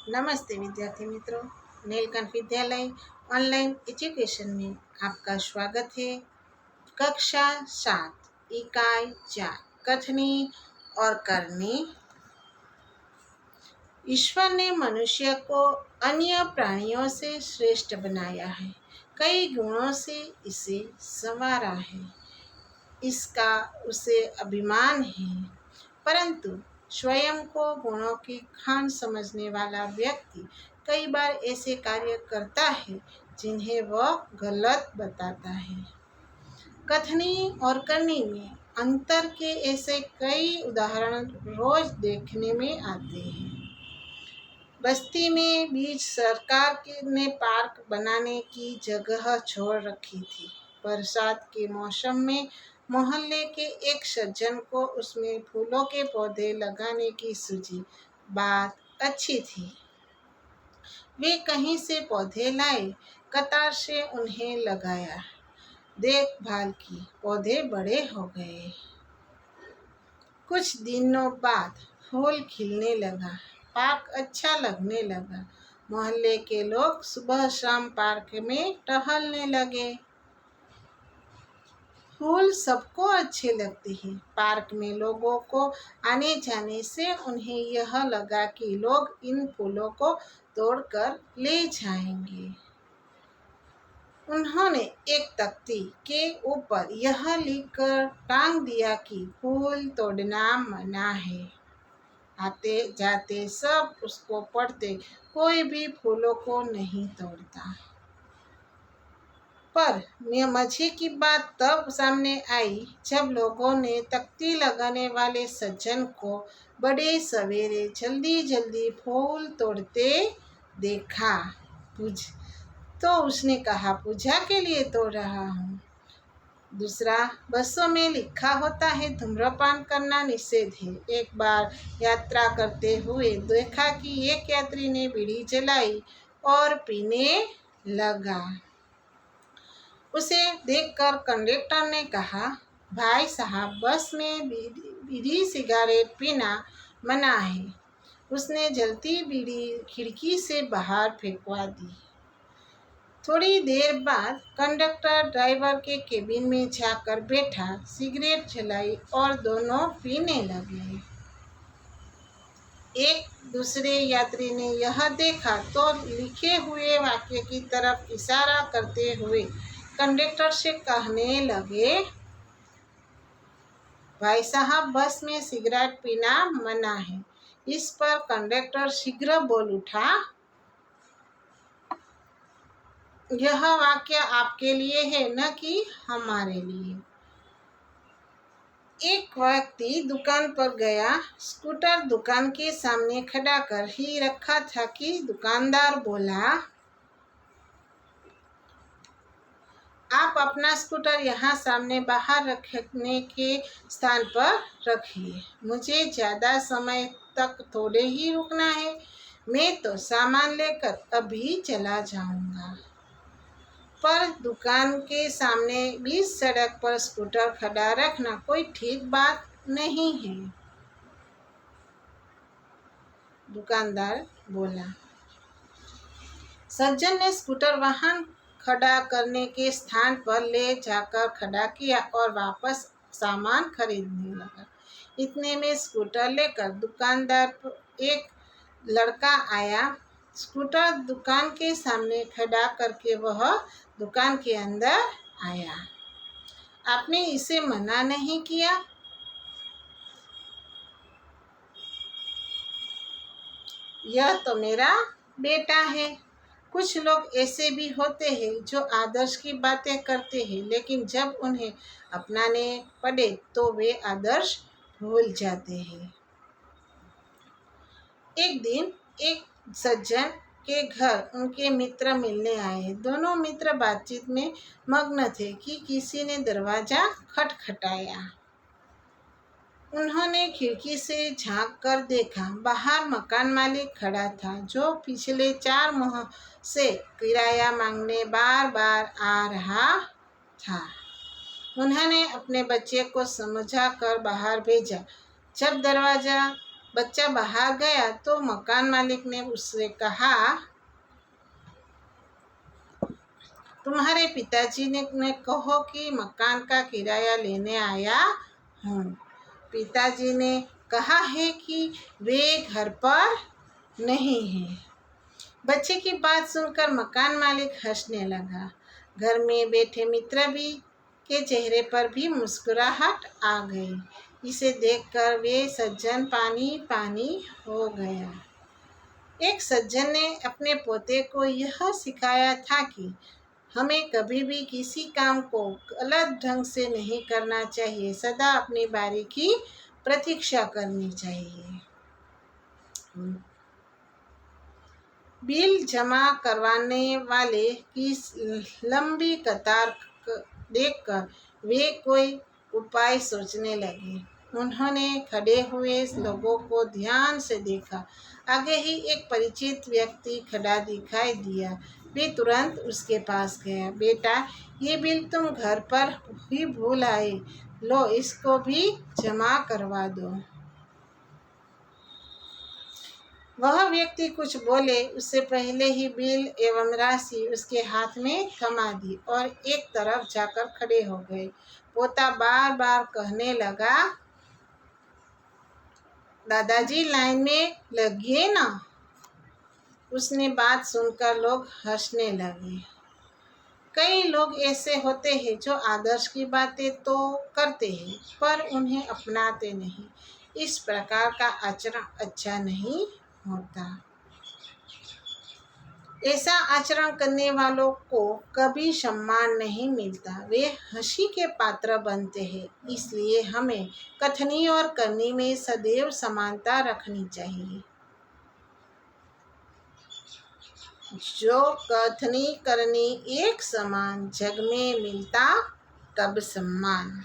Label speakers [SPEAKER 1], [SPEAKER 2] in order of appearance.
[SPEAKER 1] नमस्ते विद्यार्थी मित्रों, नीलकंठ विद्यालय ऑनलाइन एजुकेशन में आपका स्वागत है। कक्षा 7 इकाई 4 कथनी और करनी। ईश्वर ने मनुष्य को अन्य प्राणियों से श्रेष्ठ बनाया है। कई गुणों से इसे संवारा है। इसका उसे अभिमान है, परंतु स्वयं को गुणों की खान समझने वाला व्यक्ति कई बार ऐसे कार्य करता है जिन्हें वह गलत बताता है। कथनी और करनी में अंतर के ऐसे कई उदाहरण रोज देखने में आते हैं। बस्ती में बीच सरकार ने पार्क बनाने की जगह छोड़ रखी थी। बरसात के मौसम में मोहल्ले के एक सज्जन को उसमें फूलों के पौधे लगाने की सूझी। बात अच्छी थी। वे कहीं से पौधे लाए, कतार से उन्हें लगाया, देखभाल की, पौधे बड़े हो गए। कुछ दिनों बाद फूल खिलने लगा, पार्क अच्छा लगने लगा। मोहल्ले के लोग सुबह शाम पार्क में टहलने लगे। फूल सबको अच्छे लगते हैं। पार्क में लोगों को आने जाने से उन्हें यह लगा कि लोग इन फूलों को तोड़कर ले जाएंगे। उन्होंने एक तख्ती के ऊपर यह लिखकर टांग दिया कि फूल तोड़ना मना है। आते जाते सब उसको पढ़ते, कोई भी फूलों को नहीं तोड़ता। पर मजे की बात तब सामने आई जब लोगों ने तख्ती लगाने वाले सज्जन को बड़े सवेरे जल्दी जल्दी फूल तोड़ते देखा। तो उसने कहा, पूजा के लिए तोड़ रहा हूँ। दूसरा, बसों में लिखा होता है धूम्रपान करना निषेध है। एक बार यात्रा करते हुए देखा कि एक यात्री ने बीड़ी जलाई और पीने लगा। उसे देखकर कंडक्टर ने कहा, भाई साहब, बस में बीड़ी सिगरेट पीना मना है। उसने जलती बीड़ी खिड़की से बाहर फेंकवा दी। थोड़ी देर बाद कंडक्टर ड्राइवर के केबिन में जाकर बैठा, सिगरेट जलाई और दोनों पीने लगे। एक दूसरे यात्री ने यह देखा तो लिखे हुए वाक्य की तरफ इशारा करते हुए कंडक्टर से कहने लगे, भाई साहब, बस में सिगरेट पीना मना है। इस पर कंडक्टर शीघ्र बोल उठा, यह वाक्य आपके लिए है, न कि हमारे लिए। एक व्यक्ति दुकान पर गया। स्कूटर दुकान के सामने खड़ा कर ही रखा था कि दुकानदार बोला, आप अपना स्कूटर यहाँ सामने बाहर रखने के स्थान पर रखिए। मुझे ज़्यादा समय तक थोड़े ही रुकना है। मैं तो सामान लेकर अभी चला जाऊंगा। पर दुकान के सामने बीच सड़क पर स्कूटर खड़ा रखना कोई ठीक बात नहीं है, दुकानदार बोला। सज्जन ने स्कूटर वाहन खड़ा करने के स्थान पर ले जाकर खड़ा किया और वापस सामान खरीदने लगा। इतने में स्कूटर लेकर दुकानदार एक लड़का आया। स्कूटर दुकान के सामने खड़ा करके वह दुकान के अंदर आया। आपने इसे मना नहीं किया? यह तो मेरा बेटा है। कुछ लोग ऐसे भी होते हैं जो आदर्श की बातें करते हैं, लेकिन जब उन्हें अपनाने पड़े तो वे आदर्श भूल जाते हैं। एक दिन एक सज्जन के घर उनके मित्र मिलने आए। दोनों मित्र बातचीत में मग्न थे कि किसी ने दरवाजा खटखटाया। उन्होंने खिड़की से झांक कर देखा। बाहर मकान मालिक खड़ा था, जो पिछले 4 माह से किराया मांगने बार बार आ रहा था। उन्होंने अपने बच्चे को समझा कर बाहर भेजा। जब दरवाजा बच्चा बाहर गया तो मकान मालिक ने उससे कहा, तुम्हारे पिताजी ने कहो कि मकान का किराया लेने आया हूँ। पिताजी ने कहा है कि वे घर पर नहीं हैं। बच्चे की बात सुनकर मकान मालिक हंसने लगा। घर में बैठे मित्र भी के चेहरे पर भी मुस्कुराहट आ गई। इसे देखकर वे सज्जन पानी पानी हो गया। एक सज्जन ने अपने पोते को यह सिखाया था कि हमें कभी भी किसी काम को गलत ढंग से नहीं करना चाहिए, सदा अपनी बारी की प्रतीक्षा करनी चाहिए। बिल जमा करवाने वाले की लंबी कतार देखकर वे कोई उपाय सोचने लगे। उन्होंने खड़े हुए लोगों को ध्यान से देखा। आगे ही एक परिचित व्यक्ति खड़ा दिखाई दिया। वे तुरंत उसके पास गया। बेटा, ये बिल तुम घर पर ही भूल आए, लो इसको भी जमा करवा दो। वह व्यक्ति कुछ बोले उससे पहले ही बिल एवं राशि उसके हाथ में थमा दी और एक तरफ जाकर खड़े हो गए। पोता बार बार कहने लगा, दादाजी लाइन में लगिए ना। उसने बात सुनकर लोग हंसने लगे। कई लोग ऐसे होते हैं जो आदर्श की बातें तो करते हैं पर उन्हें अपनाते नहीं। इस प्रकार का आचरण अच्छा नहीं होता। ऐसा आचरण करने वालों को कभी सम्मान नहीं मिलता, वे हंसी के पात्र बनते हैं। इसलिए हमें कथनी और करनी में सदैव समानता रखनी चाहिए। जो कथनी करनी एक समान, जग में मिलता तब सम्मान।